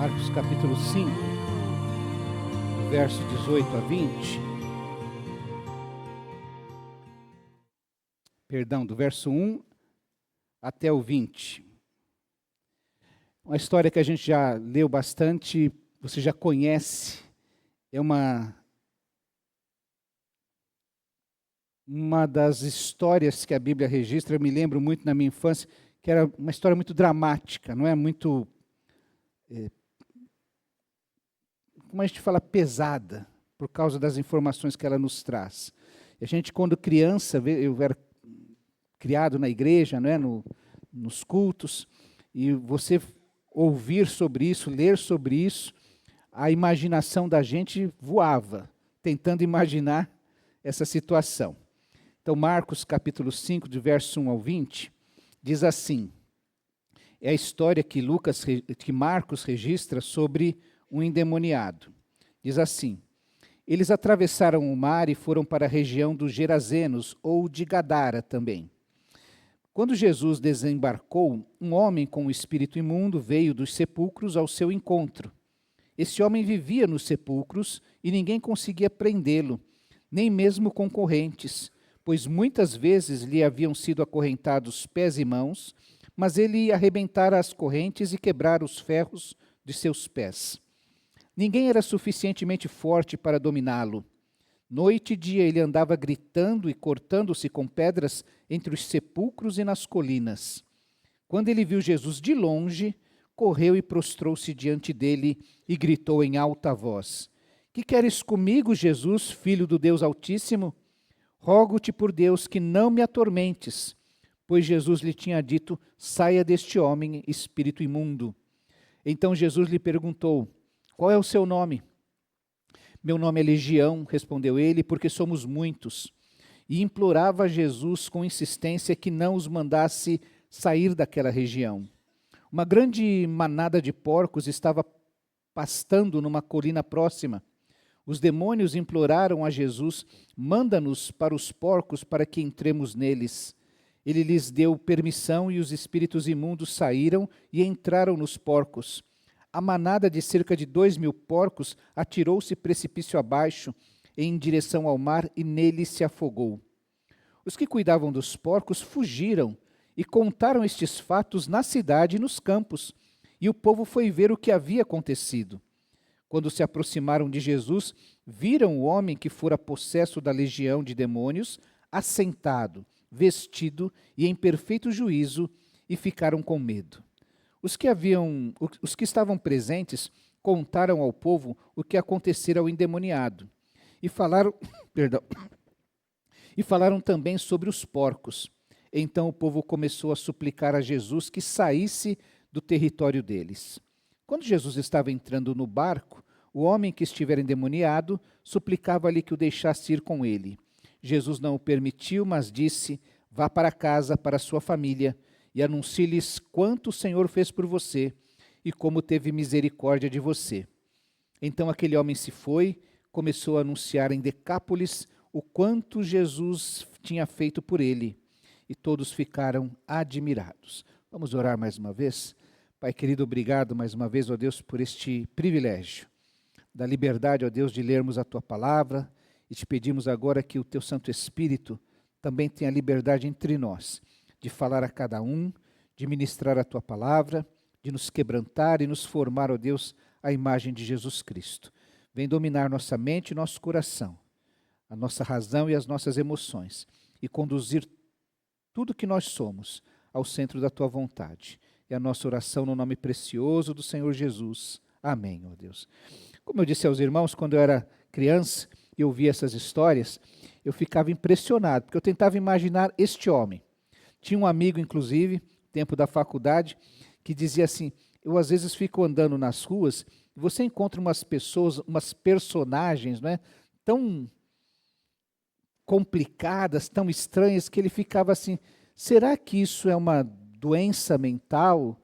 Marcos capítulo 5, do verso 18 a 20. Perdão, do verso 1 até o 20. Uma história que a gente já leu bastante, você já conhece. É uma das histórias que a Bíblia registra. Eu me lembro muito na minha infância, que era uma história muito dramática, não é? Muito, como a gente fala, pesada, por causa das informações que ela nos traz. E a gente, quando criança, eu era criado na igreja, não é? Nos cultos, e você ouvir sobre isso, ler sobre isso, a imaginação da gente voava, tentando imaginar essa situação. Então, Marcos capítulo 5, de verso 1 ao 20, diz assim, é a história que Marcos registra sobre um endemoniado. Diz assim, eles atravessaram o mar e foram para a região dos Gerazenos, ou de Gadara também. Quando Jesus desembarcou, um homem com o espírito imundo veio dos sepulcros ao seu encontro. Esse homem vivia nos sepulcros e ninguém conseguia prendê-lo, nem mesmo com correntes, pois muitas vezes lhe haviam sido acorrentados pés e mãos, mas ele arrebentara as correntes e quebrara os ferros de seus pés. Ninguém era suficientemente forte para dominá-lo. Noite e dia ele andava gritando e cortando-se com pedras entre os sepulcros e nas colinas. Quando ele viu Jesus de longe, correu e prostrou-se diante dele e gritou em alta voz: Que queres comigo, Jesus, filho do Deus Altíssimo? Rogo-te por Deus que não me atormentes. Pois Jesus lhe tinha dito: Saia deste homem, espírito imundo. Então Jesus lhe perguntou: Qual é o seu nome? Meu nome é Legião, respondeu ele, porque somos muitos. E implorava a Jesus com insistência que não os mandasse sair daquela região. Uma grande manada de porcos estava pastando numa colina próxima. Os demônios imploraram a Jesus: Manda-nos para os porcos para que entremos neles. Ele lhes deu permissão e os espíritos imundos saíram e entraram nos porcos. A manada de cerca de 2.000 porcos atirou-se precipício abaixo, em direção ao mar, e nele se afogou. Os que cuidavam dos porcos fugiram e contaram estes fatos na cidade e nos campos, e o povo foi ver o que havia acontecido. Quando se aproximaram de Jesus, viram o homem que fora possesso da legião de demônios, assentado, vestido e em perfeito juízo, e ficaram com medo. Os que estavam presentes contaram ao povo o que acontecera ao endemoniado e falaram também sobre os porcos. Então o povo começou a suplicar a Jesus que saísse do território deles. Quando Jesus estava entrando no barco, o homem que estivera endemoniado suplicava-lhe que o deixasse ir com ele. Jesus não o permitiu, mas disse: Vá para casa, para sua família, e anuncie-lhes quanto o Senhor fez por você e como teve misericórdia de você. Então aquele homem se foi, começou a anunciar em Decápolis o quanto Jesus tinha feito por ele, e todos ficaram admirados. Vamos orar mais uma vez? Pai querido, obrigado mais uma vez, ó Deus, por este privilégio da liberdade, ó Deus, de lermos a Tua palavra, e te pedimos agora que o Teu Santo Espírito também tenha liberdade entre nós, de falar a cada um, de ministrar a Tua palavra, de nos quebrantar e nos formar, ó Deus, à imagem de Jesus Cristo. Vem dominar nossa mente e nosso coração, a nossa razão e as nossas emoções, e conduzir tudo que nós somos ao centro da Tua vontade. É a nossa oração no nome precioso do Senhor Jesus. Amém, ó Deus. Como eu disse aos irmãos, quando eu era criança e ouvia essas histórias, eu ficava impressionado, porque eu tentava imaginar este homem. Tinha um amigo, inclusive, tempo da faculdade, que dizia assim: eu às vezes fico andando nas ruas e você encontra umas pessoas, umas personagens, não é, tão complicadas, tão estranhas, que ele ficava assim: será que isso é uma doença mental?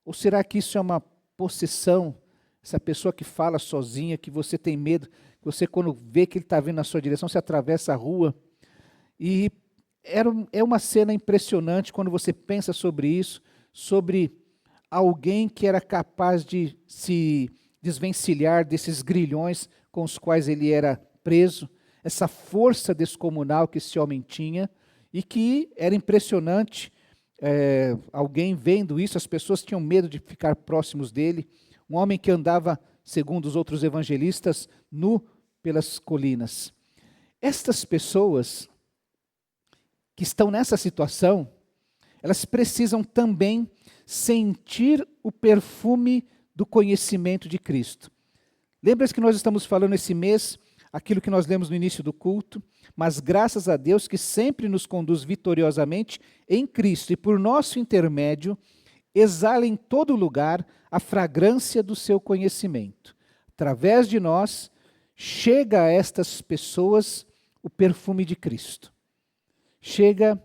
Ou será que isso é uma possessão? Essa pessoa que fala sozinha, que você tem medo, que você quando vê que ele está vindo na sua direção, você atravessa a rua. E é uma cena impressionante quando você pensa sobre isso, sobre alguém que era capaz de se desvencilhar desses grilhões com os quais ele era preso, essa força descomunal que esse homem tinha, e que era impressionante, alguém vendo isso, as pessoas tinham medo de ficar próximos dele, um homem que andava, segundo os outros evangelistas, nu pelas colinas. Estas pessoas que estão nessa situação, elas precisam também sentir o perfume do conhecimento de Cristo. Lembra-se que nós estamos falando esse mês, aquilo que nós lemos no início do culto, mas graças a Deus que sempre nos conduz vitoriosamente em Cristo e por nosso intermédio, exala em todo lugar a fragrância do seu conhecimento. Através de nós, chega a estas pessoas o perfume de Cristo. Chega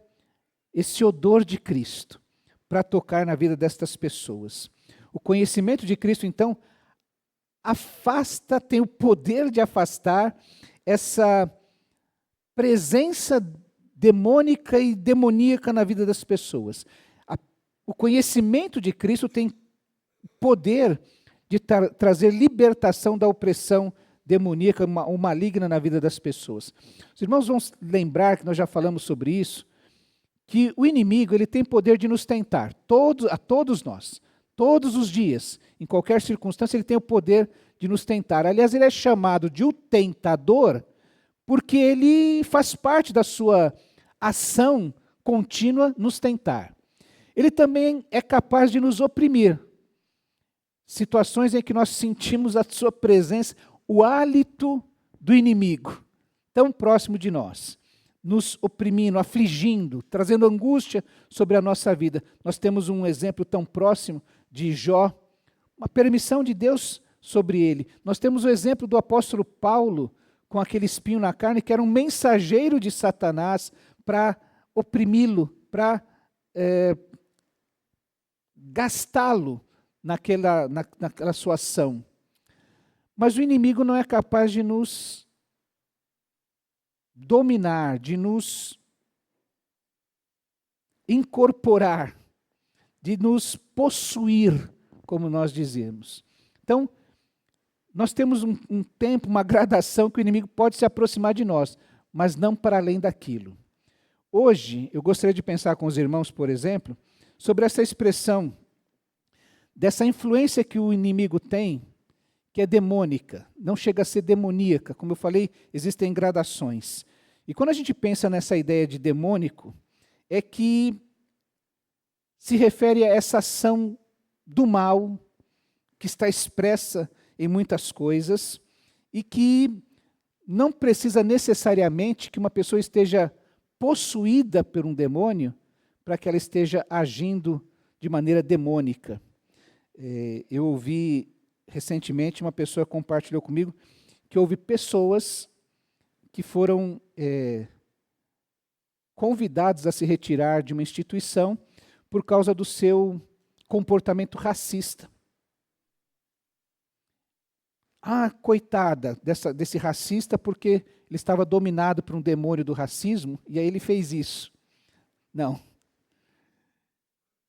esse odor de Cristo para tocar na vida destas pessoas. O conhecimento de Cristo, então, afasta, tem o poder de afastar essa presença demônica e demoníaca na vida das pessoas. O conhecimento de Cristo tem poder de trazer libertação da opressão demoníaca ou maligna na vida das pessoas. Os irmãos vão lembrar que nós já falamos sobre isso, que o inimigo ele tem poder de nos tentar, a todos nós, todos os dias, em qualquer circunstância, ele tem o poder de nos tentar. Aliás, ele é chamado de o tentador, porque ele faz parte da sua ação contínua nos tentar. Ele também é capaz de nos oprimir. Situações em que nós sentimos a sua presença, o hálito do inimigo, tão próximo de nós, nos oprimindo, afligindo, trazendo angústia sobre a nossa vida. Nós temos um exemplo tão próximo de Jó, uma permissão de Deus sobre ele. Nós temos o exemplo do apóstolo Paulo, com aquele espinho na carne, que era um mensageiro de Satanás para oprimi-lo, para gastá-lo naquela sua ação. Mas o inimigo não é capaz de nos dominar, de nos incorporar, de nos possuir, como nós dizemos. Então, nós temos um tempo, uma gradação que o inimigo pode se aproximar de nós, mas não para além daquilo. Hoje, eu gostaria de pensar com os irmãos, por exemplo, sobre essa expressão, dessa influência que o inimigo tem, que é demônica, não chega a ser demoníaca. Como eu falei, existem gradações. E quando a gente pensa nessa ideia de demônico, é que se refere a essa ação do mal, que está expressa em muitas coisas, e que não precisa necessariamente que uma pessoa esteja possuída por um demônio para que ela esteja agindo de maneira demônica. Eu ouvi recentemente, uma pessoa compartilhou comigo que houve pessoas que foram convidadas a se retirar de uma instituição por causa do seu comportamento racista. Ah, coitada desse racista, porque ele estava dominado por um demônio do racismo, e aí ele fez isso. Não.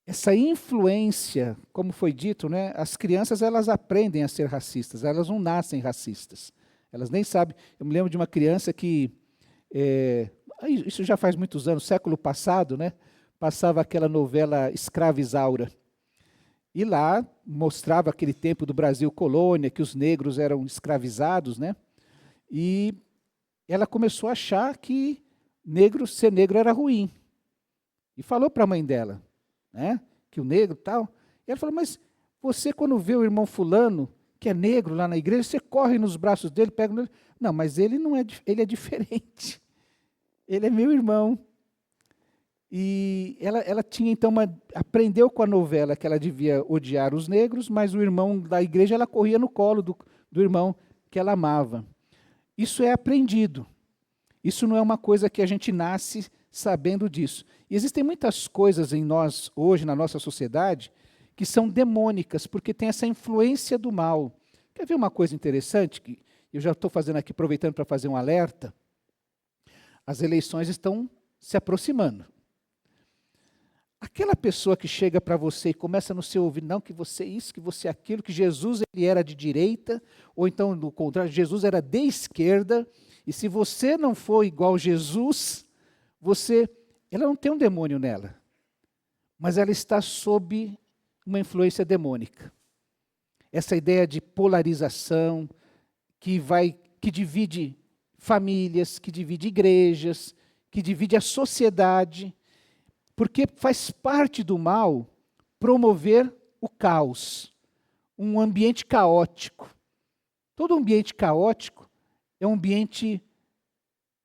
Essa influência, como foi dito, né, as crianças elas aprendem a ser racistas, elas não nascem racistas. Elas nem sabem. Eu me lembro de uma criança que, isso já faz muitos anos, século passado, né, passava aquela novela Escrava Isaura. E lá mostrava aquele tempo do Brasil colônia, que os negros eram escravizados, né? E ela começou a achar que ser negro era ruim. E falou para a mãe dela, né, que o negro tal. E ela falou, mas você quando vê o irmão fulano, que é negro lá na igreja, você corre nos braços dele, pega nele. Não, mas ele não é, ele é diferente. Ele é meu irmão. E ela tinha então aprendeu com a novela que ela devia odiar os negros, mas o irmão da igreja, ela corria no colo do irmão que ela amava. Isso é aprendido. Isso não é uma coisa que a gente nasce sabendo disso. E existem muitas coisas em nós, hoje, na nossa sociedade, que são demônicas, porque tem essa influência do mal. Quer ver uma coisa interessante? Que eu já estou fazendo aqui, aproveitando para fazer um alerta. As eleições estão se aproximando. Aquela pessoa que chega para você e começa no seu ouvido, não, que você isso, que você aquilo, que Jesus ele era de direita, ou então, no contrário, Jesus era de esquerda, e se você não for igual Jesus, ela não tem um demônio nela, mas ela está sob uma influência demônica. Essa ideia de polarização, que divide famílias, que divide igrejas, que divide a sociedade, porque faz parte do mal promover o caos, um ambiente caótico. Todo ambiente caótico é um ambiente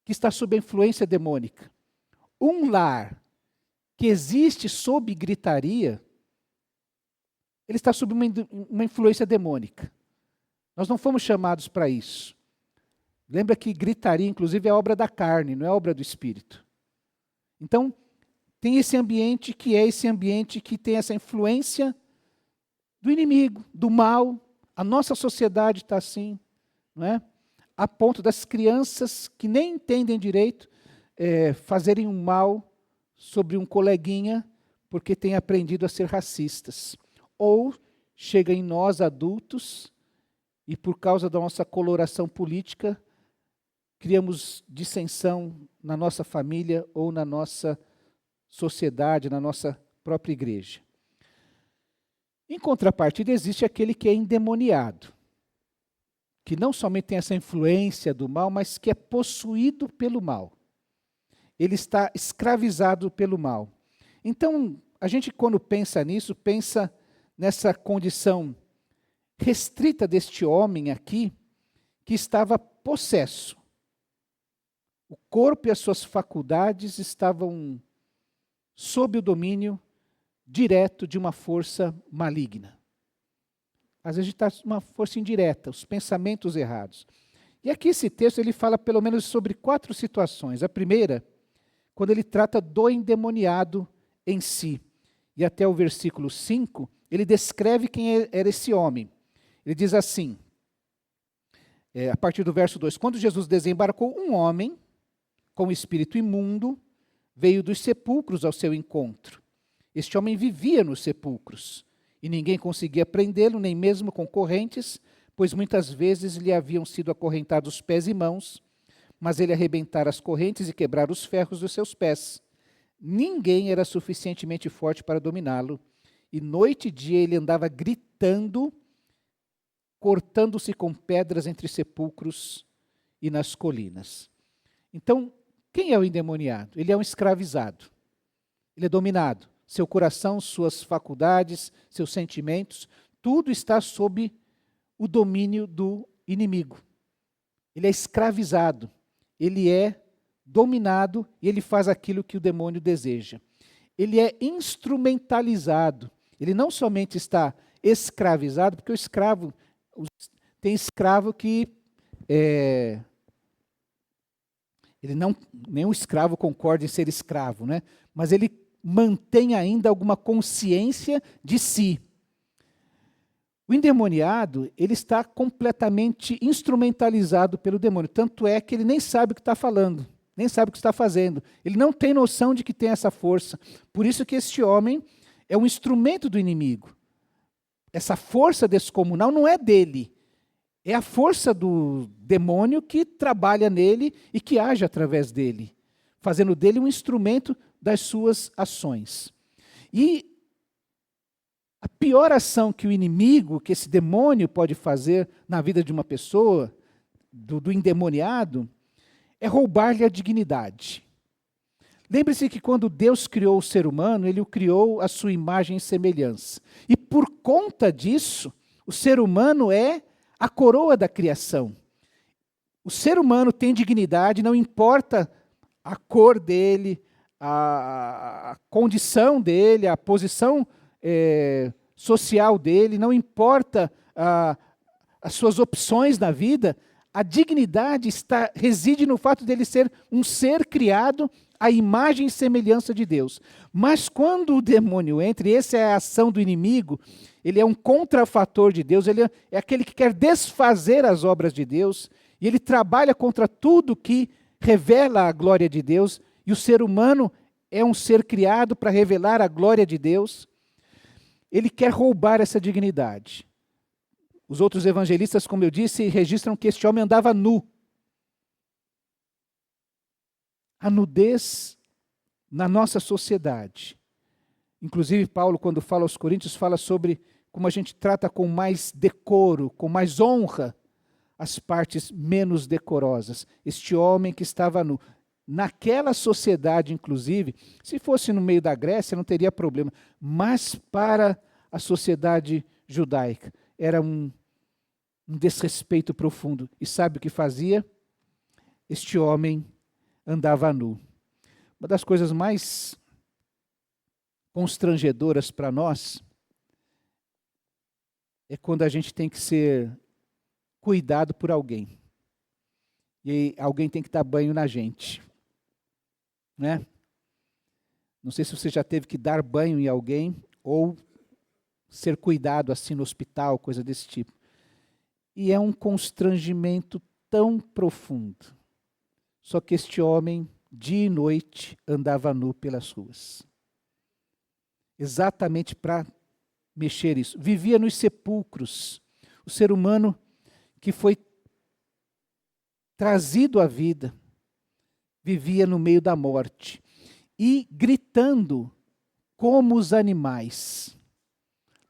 que está sob a influência demônica. Um lar que existe sob gritaria, ele está sob uma influência demônica. Nós não fomos chamados para isso. Lembra que gritaria, inclusive, é obra da carne, não é obra do espírito. Então, tem esse ambiente que tem essa influência do inimigo, do mal. A nossa sociedade está assim, não é? A ponto das crianças que nem entendem direito fazerem um mal sobre um coleguinha porque têm aprendido a ser racistas. Ou chega em nós adultos e por causa da nossa coloração política criamos dissensão na nossa família ou na nossa sociedade, na nossa própria igreja. Em contrapartida, existe aquele que é endemoniado, que não somente tem essa influência do mal, mas que é possuído pelo mal. Ele está escravizado pelo mal. Então, a gente quando pensa nisso, pensa nessa condição restrita deste homem aqui, que estava possesso. O corpo e as suas faculdades estavam sob o domínio direto de uma força maligna. Às vezes está uma força indireta, os pensamentos errados. E aqui esse texto ele fala pelo menos sobre 4 situações. A primeira, quando ele trata do endemoniado em si. E até o versículo 5, ele descreve quem era esse homem. Ele diz assim, a partir do verso 2, quando Jesus desembarcou, um homem com espírito imundo veio dos sepulcros ao seu encontro. Este homem vivia nos sepulcros, e ninguém conseguia prendê-lo, nem mesmo com correntes, pois muitas vezes lhe haviam sido acorrentados pés e mãos, mas ele arrebentara as correntes e quebrara os ferros dos seus pés. Ninguém era suficientemente forte para dominá-lo, e noite e dia ele andava gritando, cortando-se com pedras entre sepulcros e nas colinas. Então, quem é o endemoniado? Ele é um escravizado. Ele é dominado. Seu coração, suas faculdades, seus sentimentos, tudo está sob o domínio do inimigo. Ele é escravizado. Ele é dominado e ele faz aquilo que o demônio deseja. Ele é instrumentalizado. Ele não somente está escravizado, porque o escravo, tem escravo que ele não, nenhum escravo concorda em ser escravo, né? Mas ele mantém ainda alguma consciência de si. O endemoniado, ele está completamente instrumentalizado pelo demônio, tanto é que ele nem sabe o que está falando, nem sabe o que está fazendo. Ele não tem noção de que tem essa força. Por isso que este homem é um instrumento do inimigo. Essa força descomunal não é dele. É a força do demônio que trabalha nele e que age através dele, fazendo dele um instrumento das suas ações. E a pior ação que o inimigo, que esse demônio pode fazer na vida de uma pessoa, do endemoniado, é roubar-lhe a dignidade. Lembre-se que quando Deus criou o ser humano, ele o criou à sua imagem e semelhança. E por conta disso, o ser humano é a coroa da criação. O ser humano tem dignidade, não importa a cor dele, a condição dele, a posição social dele, não importa as suas opções na vida, a dignidade reside no fato dele ser um ser criado à imagem e semelhança de Deus. Mas quando o demônio entra, e essa é a ação do inimigo, ele é um contrafator de Deus, ele é aquele que quer desfazer as obras de Deus, e ele trabalha contra tudo que revela a glória de Deus, e o ser humano é um ser criado para revelar a glória de Deus. Ele quer roubar essa dignidade. Os outros evangelistas, como eu disse, registram que este homem andava nu. A nudez na nossa sociedade. Inclusive, Paulo, quando fala aos Coríntios, fala sobre como a gente trata com mais decoro, com mais honra, as partes menos decorosas. Este homem que estava nu. Naquela sociedade, inclusive, se fosse no meio da Grécia, não teria problema. Mas para a sociedade judaica, era um desrespeito profundo. E sabe o que fazia? Este homem andava nu. Uma das coisas mais constrangedoras para nós é quando a gente tem que ser cuidado por alguém. E alguém tem que dar banho na gente. Né? Não sei se você já teve que dar banho em alguém ou ser cuidado assim no hospital, coisa desse tipo. E é um constrangimento tão profundo. Só que este homem, dia e noite, andava nu pelas ruas. Exatamente para mexer isso. Vivia nos sepulcros. O ser humano que foi trazido à vida, vivia no meio da morte. E gritando como os animais.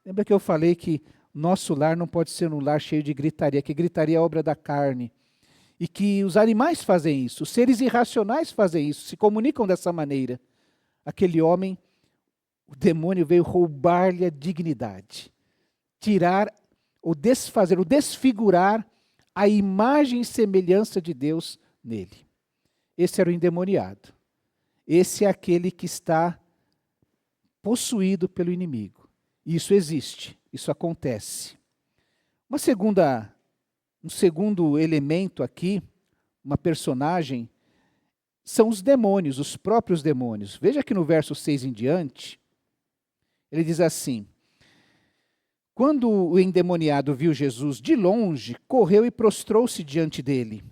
Lembra que eu falei que nosso lar não pode ser um lar cheio de gritaria, que gritaria é obra da carne. E que os animais fazem isso, os seres irracionais fazem isso, se comunicam dessa maneira. Aquele homem, o demônio veio roubar-lhe a dignidade, tirar, ou desfazer, ou desfigurar a imagem e semelhança de Deus nele. Esse era o endemoniado. Esse é aquele que está possuído pelo inimigo. Isso existe, isso acontece. Um segundo elemento aqui, uma personagem, são os demônios, os próprios demônios. Veja que no verso 6 em diante, ele diz assim: quando o endemoniado viu Jesus de longe, correu e prostrou-se diante dele.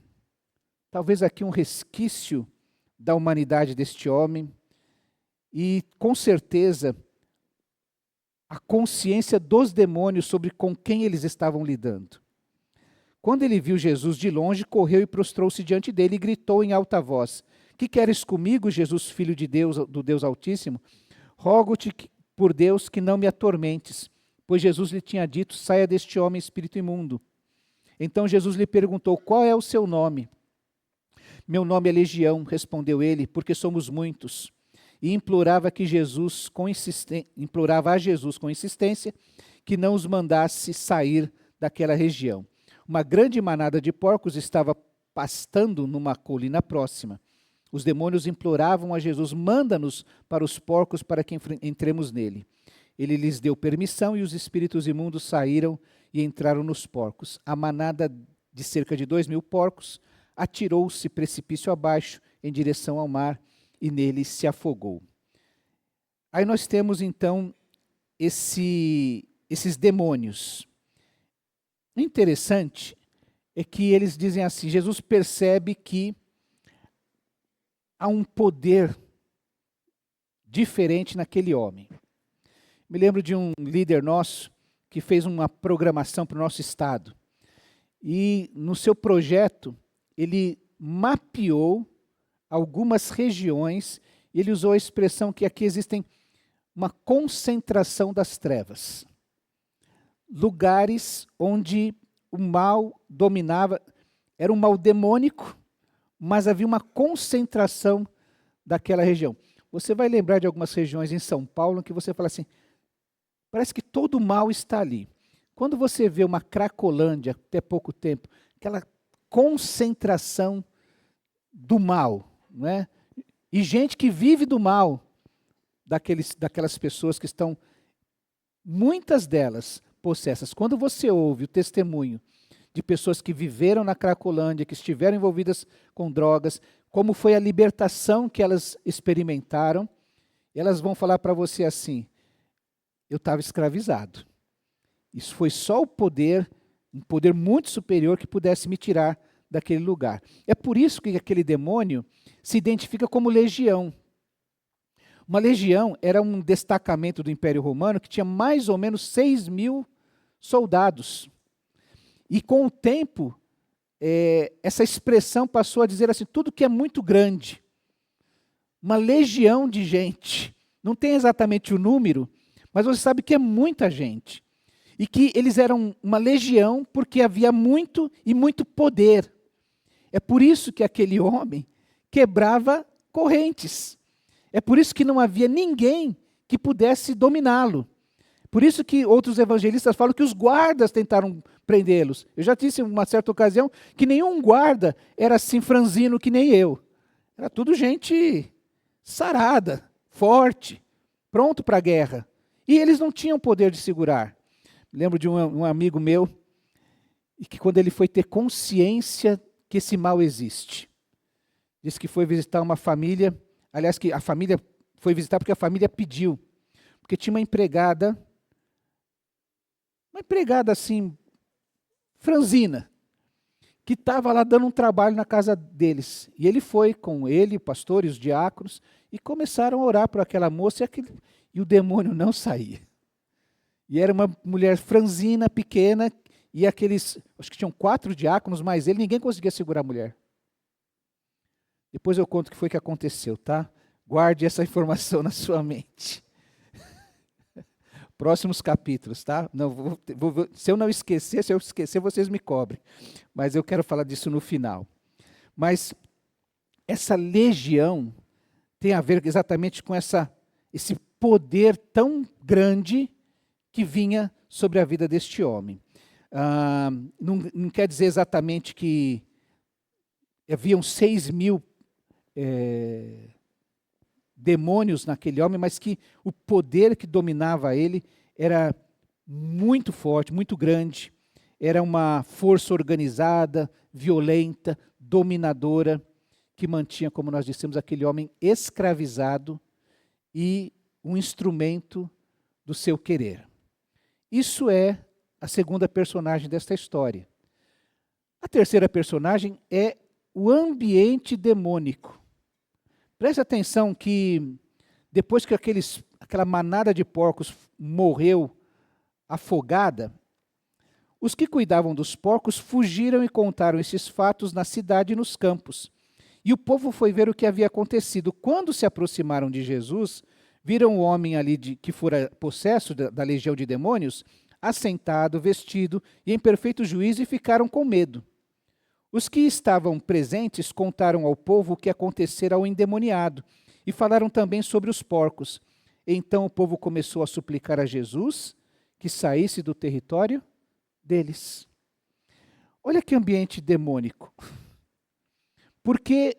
Talvez aqui um resquício da humanidade deste homem e, com certeza, a consciência dos demônios sobre com quem eles estavam lidando. Quando ele viu Jesus de longe, correu e prostrou-se diante dele e gritou em alta voz: que queres comigo, Jesus, filho de Deus, do Deus Altíssimo? Rogo-te por Deus que não me atormentes. Pois Jesus lhe tinha dito: saia deste homem, espírito imundo. Então Jesus lhe perguntou: qual é o seu nome? Meu nome é Legião, respondeu ele, porque somos muitos. E implorava a Jesus com insistência que não os mandasse sair daquela região. Uma grande manada de porcos estava pastando numa colina próxima. Os demônios imploravam a Jesus: manda-nos para os porcos para que entremos nele. Ele lhes deu permissão e os espíritos imundos saíram e entraram nos porcos. A manada de cerca de 2.000 porcos atirou-se precipício abaixo em direção ao mar e nele se afogou. Aí nós temos então esses demônios. O interessante é que eles dizem assim, Jesus percebe que há um poder diferente naquele homem. Me lembro de um líder nosso que fez uma programação para o nosso estado. E no seu projeto, ele mapeou algumas regiões e ele usou a expressão que aqui existem uma concentração das trevas. Lugares onde o mal dominava, era um mal demônico, mas havia uma concentração daquela região. Você vai lembrar de algumas regiões em São Paulo que você fala assim, parece que todo o mal está ali. Quando você vê uma Cracolândia, até pouco tempo, aquela concentração do mal, não é? E gente que vive do mal, daquelas pessoas que estão, muitas delas, possessas. Quando você ouve o testemunho de pessoas que viveram na Cracolândia, que estiveram envolvidas com drogas, como foi a libertação que elas experimentaram, elas vão falar para você assim, eu estava escravizado. Isso foi só o poder, um poder muito superior que pudesse me tirar daquele lugar. É por isso que aquele demônio se identifica como legião. Uma legião era um destacamento do Império Romano que tinha mais ou menos 6.000 soldados. E com o tempo, essa expressão passou a dizer assim, tudo que é muito grande. Uma legião de gente. Não tem exatamente o número, mas você sabe que é muita gente. E que eles eram uma legião porque havia muito e muito poder. É por isso que aquele homem quebrava correntes. É por isso que não havia ninguém que pudesse dominá-lo. Por isso que outros evangelistas falam que os guardas tentaram prendê-los. Eu já disse em uma certa ocasião que nenhum guarda era assim franzino que nem eu. Era tudo gente sarada, forte, pronto para a guerra. E eles não tinham poder de segurar. Lembro de um amigo meu, e que quando ele foi ter consciência que esse mal existe, disse que foi visitar uma família, aliás, que a família foi visitar porque a família pediu, porque tinha uma empregada assim, franzina, que estava lá dando um trabalho na casa deles. E ele foi com ele, o pastor e os diáconos, e começaram a orar por aquela moça, e o demônio não saía. E era uma mulher franzina, pequena, e aqueles, acho que tinham 4 diáconos, mais ele, ninguém conseguia segurar a mulher. Depois eu conto o que foi que aconteceu, tá? Guarde essa informação na sua mente. Próximos capítulos, tá? Não, se eu não esquecer, se eu esquecer, vocês me cobrem. Mas eu quero falar disso no final. Mas essa legião tem a ver exatamente com esse poder tão grande que vinha sobre a vida deste homem. Não quer dizer exatamente que haviam 6.000 demônios naquele homem, mas que o poder que dominava ele era muito forte, muito grande. Era uma força organizada, violenta, dominadora, que mantinha, como nós dissemos, aquele homem escravizado e um instrumento do seu querer. Isso é a segunda personagem desta história. A terceira personagem é o ambiente demônico. Preste atenção que depois que aquela manada de porcos morreu afogada, os que cuidavam dos porcos fugiram e contaram esses fatos na cidade e nos campos. E o povo foi ver o que havia acontecido. Quando se aproximaram de Jesus, viram o homem ali que fora possesso da legião de demônios, assentado, vestido e em perfeito juízo, e ficaram com medo. Os que estavam presentes contaram ao povo o que acontecera ao endemoniado e falaram também sobre os porcos. Então o povo começou a suplicar a Jesus que saísse do território deles. Olha que ambiente demônico. Porque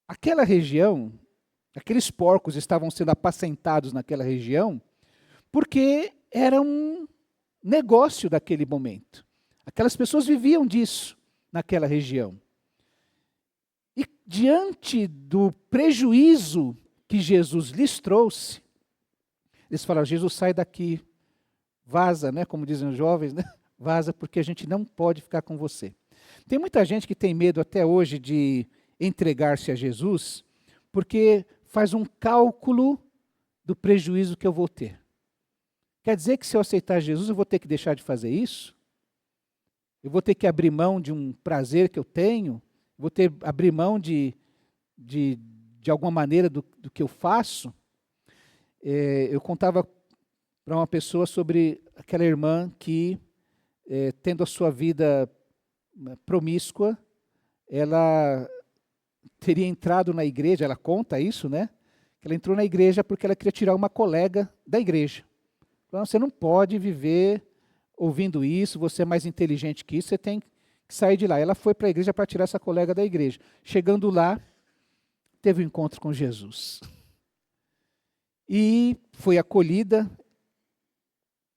aquela região, aqueles porcos estavam sendo apacentados naquela região, porque era um negócio daquele momento. Aquelas pessoas viviam disso naquela região. E diante do prejuízo que Jesus lhes trouxe, eles falaram, Jesus, sai daqui, vaza, né? Como dizem os jovens, né? Vaza, porque a gente não pode ficar com você. Tem muita gente que tem medo até hoje de entregar-se a Jesus, porque faz um cálculo do prejuízo que eu vou ter. Quer dizer que se eu aceitar Jesus, eu vou ter que deixar de fazer isso? Eu vou ter que abrir mão de um prazer que eu tenho? Vou ter que abrir mão de alguma maneira do que eu faço? Eu contava para uma pessoa sobre aquela irmã que, tendo a sua vida promíscua, ela teria entrado na igreja, ela conta isso, né? Que ela entrou na igreja porque ela queria tirar uma colega da igreja. Então, você não pode viver ouvindo isso, você é mais inteligente que isso, você tem que sair de lá. Ela foi para a igreja para tirar essa colega da igreja. Chegando lá, teve um encontro com Jesus. E foi acolhida,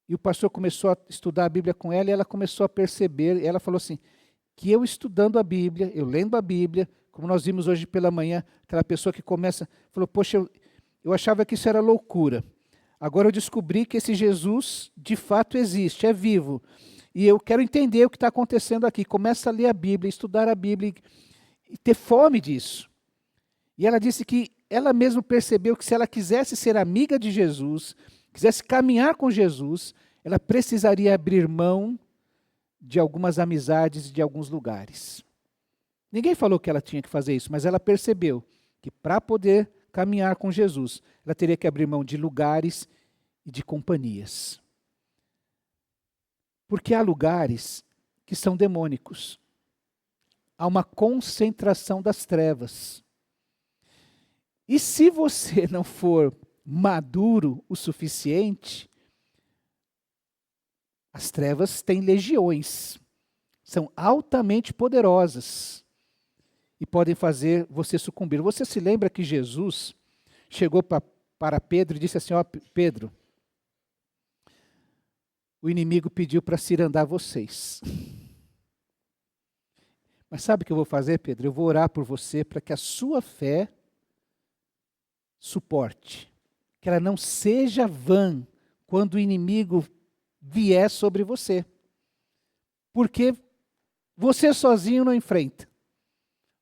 e o pastor começou a estudar a Bíblia com ela, e ela começou a perceber, ela falou assim, que eu estudando a Bíblia, eu lendo a Bíblia, como nós vimos hoje pela manhã, aquela pessoa que começa, falou, poxa, eu achava que isso era loucura. Agora eu descobri que esse Jesus, de fato, existe, é vivo. E eu quero entender o que está acontecendo aqui. Começa a ler a Bíblia, estudar a Bíblia e ter fome disso. E ela disse que ela mesma percebeu que se ela quisesse ser amiga de Jesus, quisesse caminhar com Jesus, ela precisaria abrir mão de algumas amizades e de alguns lugares. Ninguém falou que ela tinha que fazer isso, mas ela percebeu que para poder caminhar com Jesus, ela teria que abrir mão de lugares e de companhias. Porque há lugares que são demônicos. Há uma concentração das trevas. E se você não for maduro o suficiente, as trevas têm legiões. São altamente poderosas. E podem fazer você sucumbir. Você se lembra que Jesus chegou para Pedro e disse assim, ó, Pedro, o inimigo pediu para cirandar vocês. Mas sabe o que eu vou fazer, Pedro? Eu vou orar por você para que a sua fé suporte. Que ela não seja vã quando o inimigo vier sobre você. Porque você sozinho não enfrenta.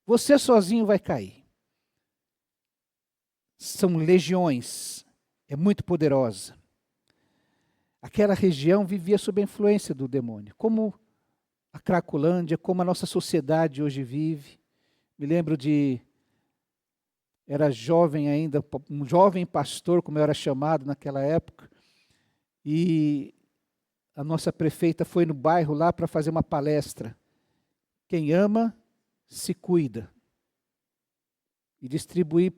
Você sozinho vai cair. São legiões. É muito poderosa. Aquela região vivia sob a influência do demônio. Como a Cracolândia, como a nossa sociedade hoje vive. Me lembro era jovem ainda, um jovem pastor, como eu era chamado naquela época. E a nossa prefeita foi no bairro lá para fazer uma palestra. Quem ama, se cuida. E distribuir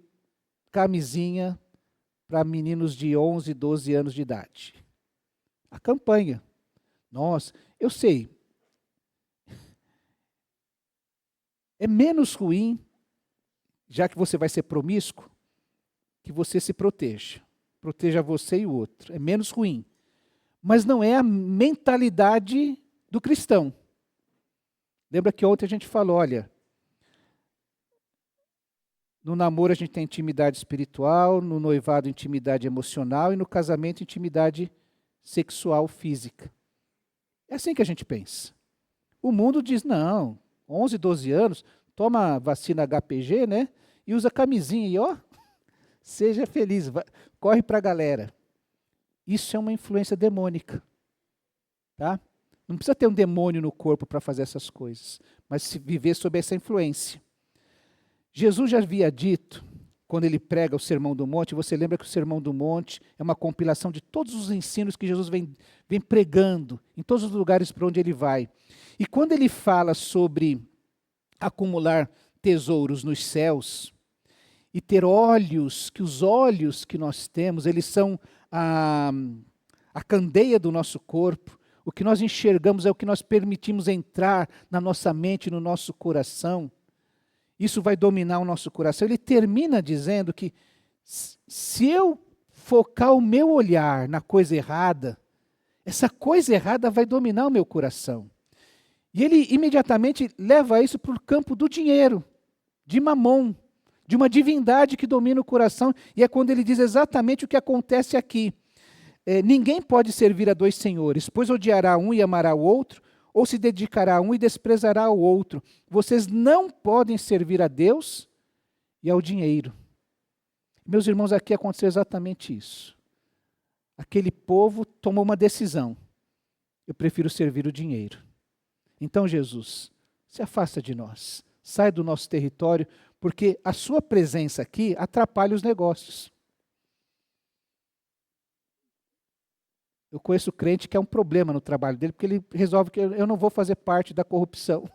camisinha para meninos de 11, 12 anos de idade. A campanha. Nossa, eu sei. É menos ruim, já que você vai ser promíscuo, que você se proteja. Proteja você e o outro. É menos ruim. Mas não é a mentalidade do cristão. Lembra que ontem a gente falou, olha, no namoro a gente tem intimidade espiritual, no noivado intimidade emocional e no casamento intimidade sexual física. É assim que a gente pensa. O mundo diz, não, 11, 12 anos, toma vacina HPG, né? E usa camisinha e ó, seja feliz, corre para a galera. Isso é uma influência demônica. Tá? Não precisa ter um demônio no corpo para fazer essas coisas, mas se viver sob essa influência. Jesus já havia dito, quando ele prega o Sermão do Monte, você lembra que o Sermão do Monte é uma compilação de todos os ensinos que Jesus vem pregando, em todos os lugares para onde ele vai. E quando ele fala sobre acumular tesouros nos céus, e ter olhos, que os olhos que nós temos, eles são a candeia do nosso corpo, o que nós enxergamos é o que nós permitimos entrar na nossa mente, no nosso coração. Isso vai dominar o nosso coração. Ele termina dizendo que se eu focar o meu olhar na coisa errada, essa coisa errada vai dominar o meu coração. E ele imediatamente leva isso para o campo do dinheiro, de Mamon, de uma divindade que domina o coração. E é quando ele diz exatamente o que acontece aqui. Ninguém pode servir a dois senhores, pois odiará um e amará o outro, ou se dedicará a um e desprezará o outro. Vocês não podem servir a Deus e ao dinheiro. Meus irmãos, aqui aconteceu exatamente isso. Aquele povo tomou uma decisão. Eu prefiro servir o dinheiro. Então, Jesus, se afasta de nós. Sai do nosso território, porque a sua presença aqui atrapalha os negócios. Eu conheço crente que é um problema no trabalho dele, porque ele resolve que eu não vou fazer parte da corrupção.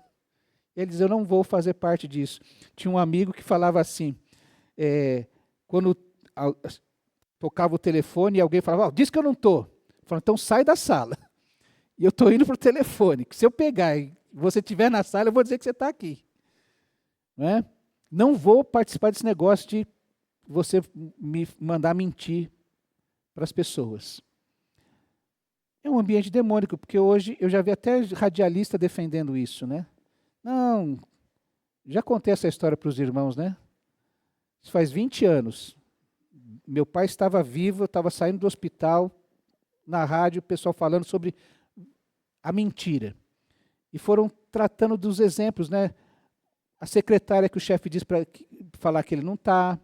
Ele diz, eu não vou fazer parte disso. Tinha um amigo que falava assim, quando tocava o telefone e alguém falava, diz que eu não estou. Falava, então sai da sala. E eu estou indo para o telefone. Se eu pegar e você estiver na sala, eu vou dizer que você está aqui. Não vou participar desse negócio de você me mandar mentir para as pessoas. É um ambiente demônico, porque hoje eu já vi até radialista defendendo isso, né? Não, já contei essa história para os irmãos, né? Isso faz 20 anos. Meu pai estava vivo, eu estava saindo do hospital, na rádio, o pessoal falando sobre a mentira. E foram tratando dos exemplos, né? A secretária que o chefe diz para falar que ele não está,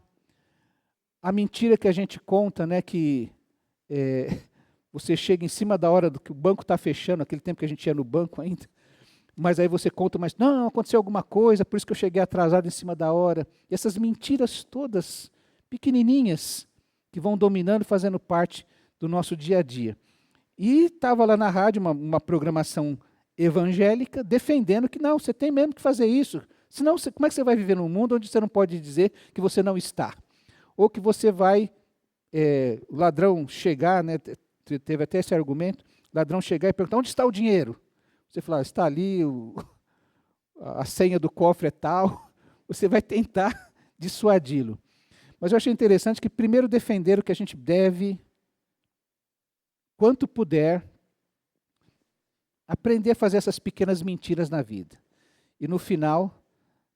a mentira que a gente conta, né, que você chega em cima da hora do que o banco está fechando, aquele tempo que a gente ia no banco ainda, mas aí você conta, mas não, aconteceu alguma coisa, por isso que eu cheguei atrasado em cima da hora. E essas mentiras todas, pequenininhas, que vão dominando, fazendo parte do nosso dia a dia. E estava lá na rádio uma programação evangélica defendendo que não, você tem mesmo que fazer isso. Senão, como é que você vai viver num mundo onde você não pode dizer que você não está? Ou que você vai, o ladrão chegar, né, teve até esse argumento, o ladrão chegar e perguntar, onde está o dinheiro? Você fala, está ali, a senha do cofre é tal, você vai tentar dissuadi-lo. Mas eu achei interessante que primeiro defender o que a gente deve, quanto puder, aprender a fazer essas pequenas mentiras na vida. E no final,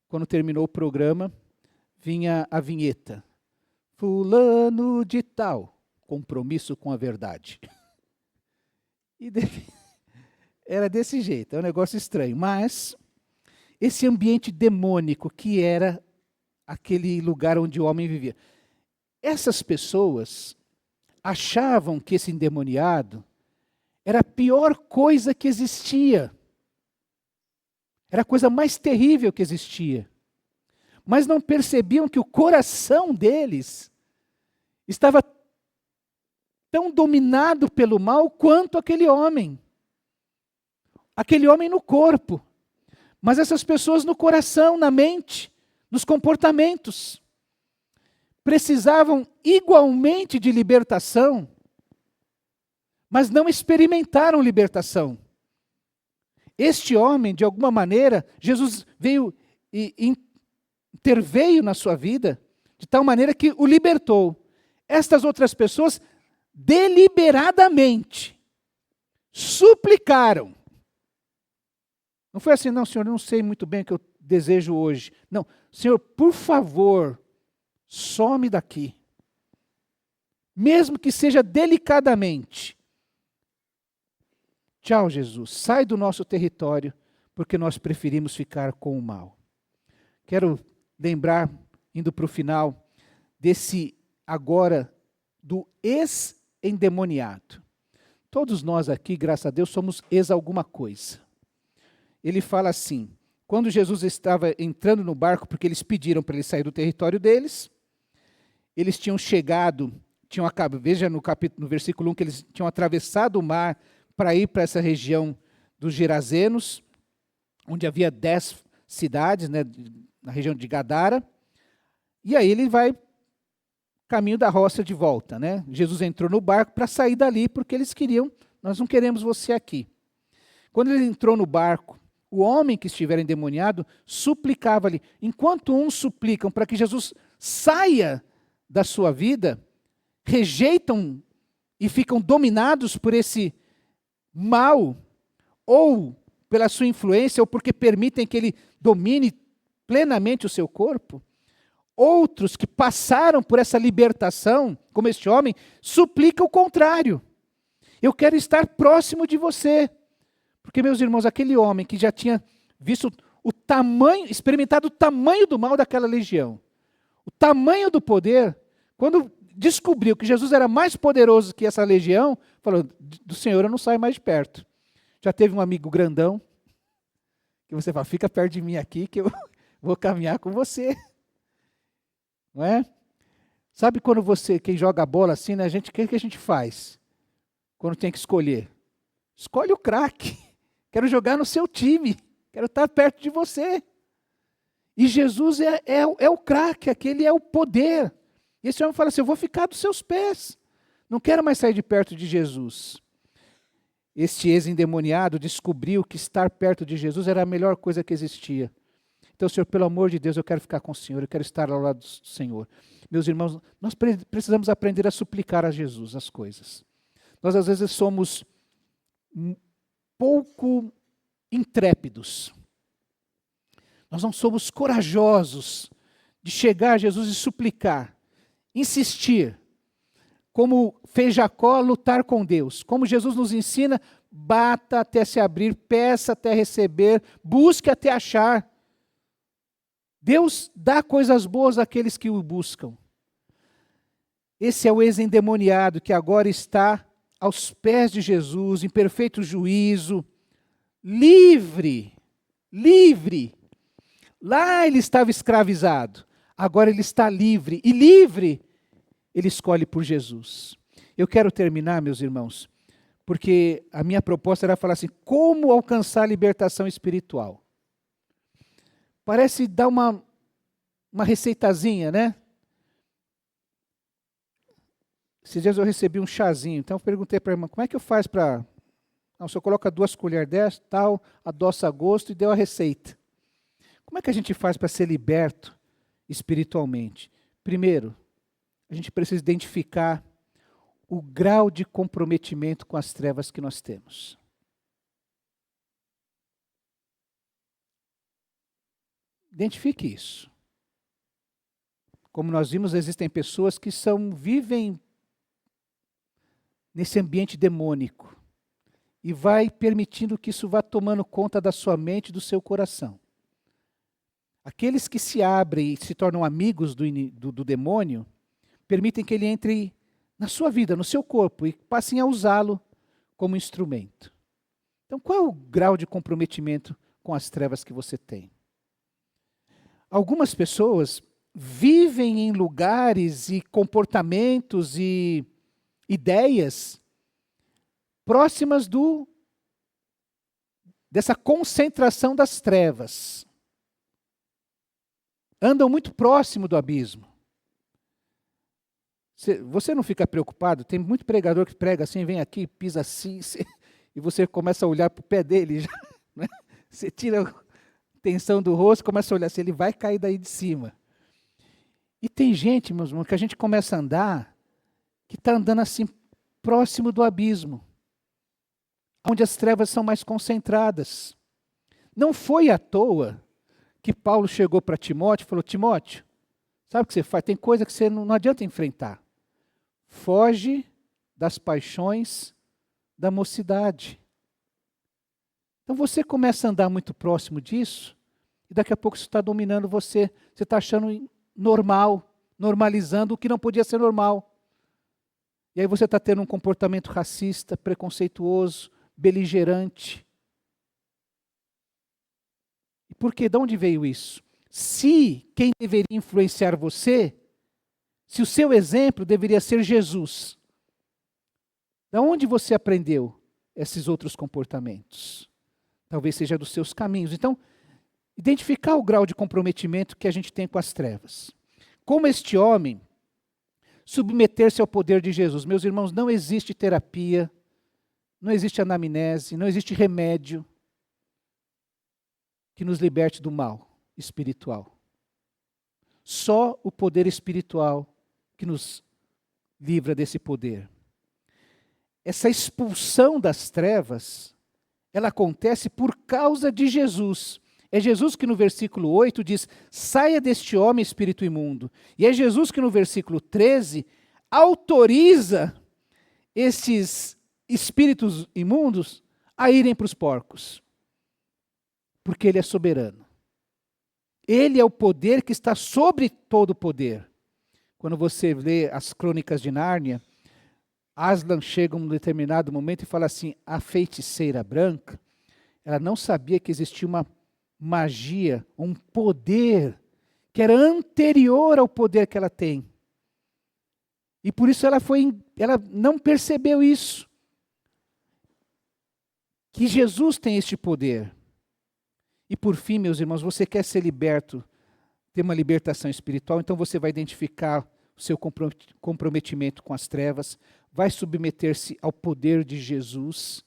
quando terminou o programa, vinha a vinheta. Fulano de tal, compromisso com a verdade. E era desse jeito, é um negócio estranho. Mas esse ambiente demônico que era aquele lugar onde o homem vivia. Essas pessoas achavam que esse endemoniado era a pior coisa que existia. Era a coisa mais terrível que existia. Mas não percebiam que o coração deles estava tão dominado pelo mal quanto aquele homem. Aquele homem no corpo. Mas essas pessoas no coração, na mente, nos comportamentos. Precisavam igualmente de libertação, mas não experimentaram libertação. Este homem, de alguma maneira, Jesus veio e interveio na sua vida, de tal maneira que o libertou. Estas outras pessoas, deliberadamente, suplicaram. Não foi assim, não, Senhor, eu não sei muito bem o que eu desejo hoje. Não, Senhor, por favor, some daqui. Mesmo que seja delicadamente. Tchau, Jesus, sai do nosso território, porque nós preferimos ficar com o mal. Quero lembrar, indo para o final, desse agora, do ex-endemoniado. Todos nós aqui, graças a Deus, somos ex-alguma coisa. Ele fala assim, quando Jesus estava entrando no barco, porque eles pediram para ele sair do território deles, eles tinham chegado, veja no versículo 1, que eles tinham atravessado o mar para ir para essa região dos Gerazenos, onde havia 10 cidades, né, na região de Gadara, e aí ele vai caminho da roça de volta, né? Jesus entrou no barco para sair dali, porque eles queriam, nós não queremos você aqui. Quando ele entrou no barco, o homem que estiver endemoniado suplicava ali. Enquanto uns suplicam para que Jesus saia da sua vida, rejeitam e ficam dominados por esse mal, ou pela sua influência, ou porque permitem que ele domine plenamente o seu corpo. Outros que passaram por essa libertação, como este homem, suplicam o contrário. Eu quero estar próximo de você. Porque, meus irmãos, aquele homem que já tinha visto o tamanho, experimentado o tamanho do mal daquela legião, o tamanho do poder, quando descobriu que Jesus era mais poderoso que essa legião, falou, do Senhor eu não saio mais de perto. Já teve um amigo grandão, que você fala, fica perto de mim aqui que eu vou caminhar com você. Não é? Sabe quando quem joga bola assim, né, o que a gente faz? Quando tem que escolher? Escolhe o craque. Quero jogar no seu time. Quero estar perto de você. E Jesus é o craque, aquele é o poder. E esse homem fala assim, eu vou ficar dos seus pés. Não quero mais sair de perto de Jesus. Este ex-endemoniado descobriu que estar perto de Jesus era a melhor coisa que existia. Então, Senhor, pelo amor de Deus, eu quero ficar com o Senhor, eu quero estar ao lado do Senhor. Meus irmãos, nós precisamos aprender a suplicar a Jesus as coisas. Nós, às vezes, somos pouco intrépidos. Nós não somos corajosos de chegar a Jesus e suplicar, insistir, como fez Jacó, lutar com Deus. Como Jesus nos ensina, bata até se abrir, peça até receber, busque até achar. Deus dá coisas boas àqueles que o buscam. Esse é o ex-endemoniado que agora está aos pés de Jesus, em perfeito juízo, livre, livre. Lá ele estava escravizado, agora ele está livre, e livre ele escolhe por Jesus. Eu quero terminar, meus irmãos, porque a minha proposta era falar assim, como alcançar a libertação espiritual? Parece dar uma receitazinha, né? Esses dias eu recebi um chazinho, então eu perguntei para a irmã, como é que eu faço para... Não, o senhor coloca 2 colheres dessa, tal, adoça a gosto e deu a receita. Como é que a gente faz para ser liberto espiritualmente? Primeiro, a gente precisa identificar o grau de comprometimento com as trevas que nós temos. Identifique isso. Como nós vimos, existem pessoas que vivem nesse ambiente demônico e vai permitindo que isso vá tomando conta da sua mente e do seu coração. Aqueles que se abrem e se tornam amigos do demônio, permitem que ele entre na sua vida, no seu corpo, e passem a usá-lo como instrumento. Então, qual é o grau de comprometimento com as trevas que você tem? Algumas pessoas vivem em lugares e comportamentos e ideias próximas dessa concentração das trevas. Andam muito próximo do abismo. Você não fica preocupado? Tem muito pregador que prega assim, vem aqui, pisa assim, e você começa a olhar para o pé dele. Já, né? Você tira a tensão do rosto, começa a olhar se ele vai cair daí de cima. E tem gente, meus irmãos, que a gente começa a andar, que está andando assim, próximo do abismo, onde as trevas são mais concentradas. Não foi à toa que Paulo chegou para Timóteo e falou, Timóteo, sabe o que você faz? Tem coisa que você não adianta enfrentar. Foge das paixões da mocidade. Então você começa a andar muito próximo disso, e daqui a pouco isso está dominando você. Você está achando normal, normalizando o que não podia ser normal. E aí você está tendo um comportamento racista, preconceituoso, beligerante. E por quê? De onde veio isso? Se quem deveria influenciar você, se o seu exemplo deveria ser Jesus, de onde você aprendeu esses outros comportamentos? Talvez seja dos seus caminhos. Então, identificar o grau de comprometimento que a gente tem com as trevas. Como este homem, submeter-se ao poder de Jesus. Meus irmãos, não existe terapia, não existe anamnese, não existe remédio que nos liberte do mal espiritual. Só o poder espiritual que nos livra desse poder. Essa expulsão das trevas, ela acontece por causa de Jesus. É Jesus que no versículo 8 diz, saia deste homem espírito imundo. E é Jesus que no versículo 13 autoriza esses espíritos imundos a irem para os porcos. Porque ele é soberano. Ele é o poder que está sobre todo o poder. Quando você lê as crônicas de Nárnia, Aslan chega em um determinado momento e fala assim, a feiticeira branca, ela não sabia que existia uma magia, um poder que era anterior ao poder que ela tem. E por isso ela não percebeu isso. Que Jesus tem este poder. E por fim, meus irmãos, você quer ser liberto, ter uma libertação espiritual, então você vai identificar o seu comprometimento com as trevas, vai submeter-se ao poder de Jesus.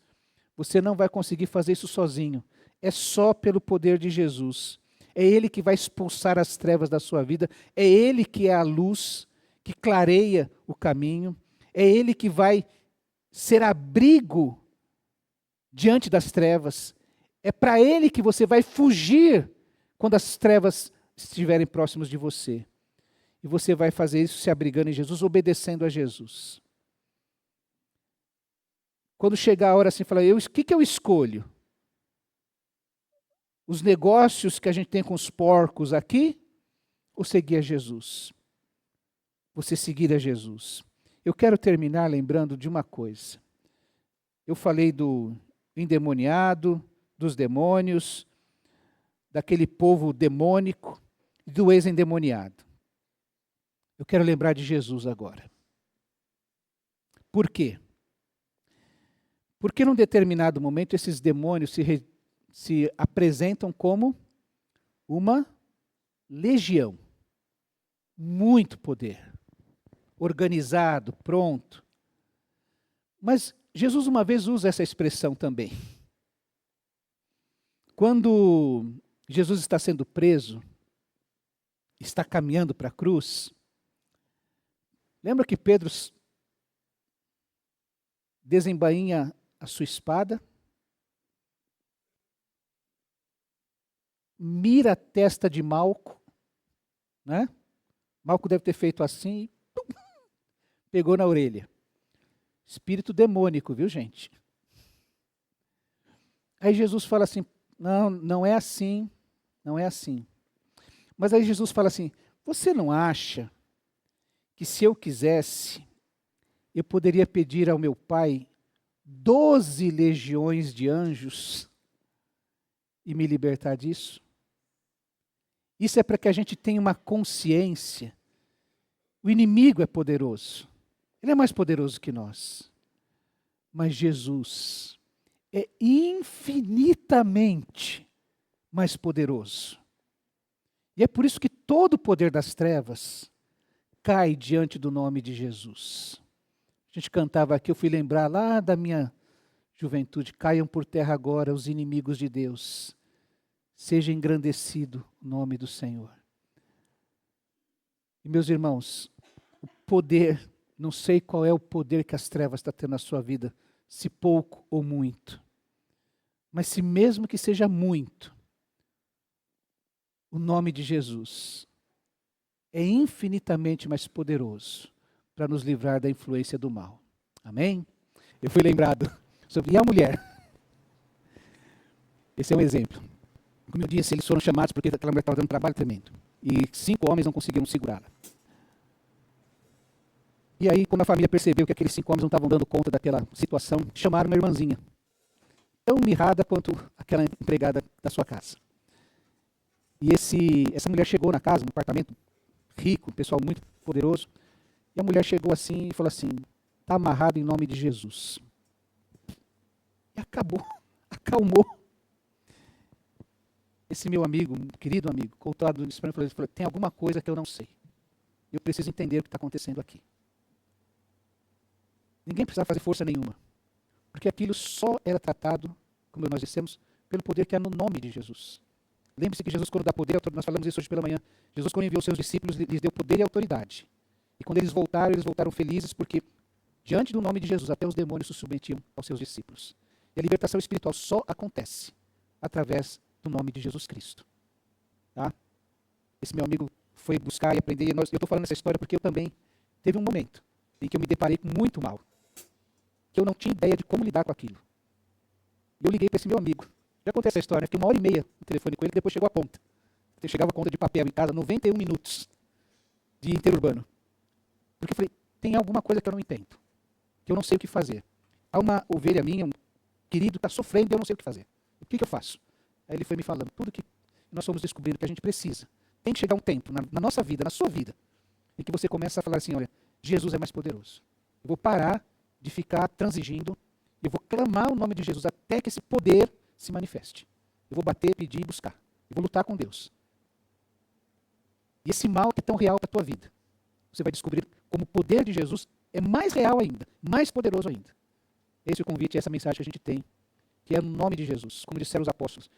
Você não vai conseguir fazer isso sozinho. É só pelo poder de Jesus. É Ele que vai expulsar as trevas da sua vida. É Ele que é a luz, que clareia o caminho. É Ele que vai ser abrigo diante das trevas. É para Ele que você vai fugir quando as trevas estiverem próximas de você. E você vai fazer isso se abrigando em Jesus, obedecendo a Jesus. Quando chegar a hora assim, falar, o que eu escolho? Os negócios que a gente tem com os porcos aqui, ou seguir a Jesus? você seguir a Jesus. Eu quero terminar lembrando de uma coisa. Eu falei do endemoniado, dos demônios, daquele povo demônico e do ex-endemoniado. Eu quero lembrar de Jesus agora. Por quê? Porque num determinado momento esses demônios se apresentam como uma legião. Muito poder. Organizado, pronto. Mas Jesus uma vez usa essa expressão também. Quando Jesus está sendo preso, está caminhando para a cruz, lembra que Pedro desembainha a sua espada, mira a testa de Malco, né? Malco deve ter feito assim e pegou na orelha. Espírito demônico, viu, gente? Aí Jesus fala assim, não é assim, não é assim. Mas aí Jesus fala assim, você não acha que se eu quisesse, eu poderia pedir ao meu Pai 12 legiões de anjos e me libertar disso? Isso é para que a gente tenha uma consciência. O inimigo é poderoso. Ele é mais poderoso que nós. Mas Jesus é infinitamente mais poderoso. E é por isso que todo o poder das trevas cai diante do nome de Jesus. A gente cantava aqui, eu fui lembrar lá da minha juventude, caiam por terra agora os inimigos de Deus. Seja engrandecido o nome do Senhor. E meus irmãos, o poder, não sei qual é o poder que as trevas estão tendo na sua vida, se pouco ou muito. Mas se mesmo que seja muito, o nome de Jesus é infinitamente mais poderoso para nos livrar da influência do mal. Amém? Eu fui lembrado sobre... E a mulher? Esse é um exemplo. Como eu disse, eles foram chamados porque aquela mulher estava dando um trabalho tremendo. E 5 homens não conseguiram segurá-la. E aí, quando a família percebeu que aqueles 5 homens não estavam dando conta daquela situação, chamaram uma irmãzinha. Tão mirrada quanto aquela empregada da sua casa. E essa mulher chegou na casa, num apartamento rico, um pessoal muito poderoso. E a mulher chegou assim e falou assim, está amarrado em nome de Jesus. E acalmou. Esse meu amigo, um querido amigo, contado nisso para mim, falou, tem alguma coisa que eu não sei. Eu preciso entender o que está acontecendo aqui. Ninguém precisava fazer força nenhuma. Porque aquilo só era tratado, como nós dissemos, pelo poder que há no nome de Jesus. Lembre-se que Jesus, quando dá poder, nós falamos isso hoje pela manhã, Jesus, quando enviou seus discípulos, lhes deu poder e autoridade. E quando eles voltaram felizes, porque diante do nome de Jesus, até os demônios se submetiam aos seus discípulos. E a libertação espiritual só acontece através do nome de Jesus Cristo. Tá? Esse meu amigo foi buscar e aprender, eu estou falando essa história porque eu também teve um momento em que eu me deparei com muito mal, que eu não tinha ideia de como lidar com aquilo. E eu liguei para esse meu amigo. Já contei essa história, fiquei 1h30 no telefone com ele, depois chegou a conta. Chegava a conta de papel em casa, 91 minutos de interurbano. Porque eu falei, tem alguma coisa que eu não entendo, que eu não sei o que fazer. Há uma ovelha minha, um querido, está sofrendo e eu não sei o que fazer. O que eu faço? Aí ele foi me falando tudo que nós fomos descobrindo que a gente precisa. Tem que chegar um tempo na nossa vida, na sua vida, em que você começa a falar assim, olha, Jesus é mais poderoso. Eu vou parar de ficar transigindo, eu vou clamar o nome de Jesus até que esse poder se manifeste. Eu vou bater, pedir e buscar. Eu vou lutar com Deus. E esse mal que é tão real para a tua vida, você vai descobrir como o poder de Jesus é mais real ainda, mais poderoso ainda. Esse é o convite, essa mensagem que a gente tem, que é no nome de Jesus, como disseram os apóstolos.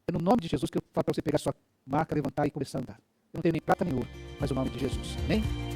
É no nome de Jesus que eu falo para você pegar sua maca, levantar e começar a andar. Eu não tenho nem prata nem ouro, mas o nome de Jesus. Amém?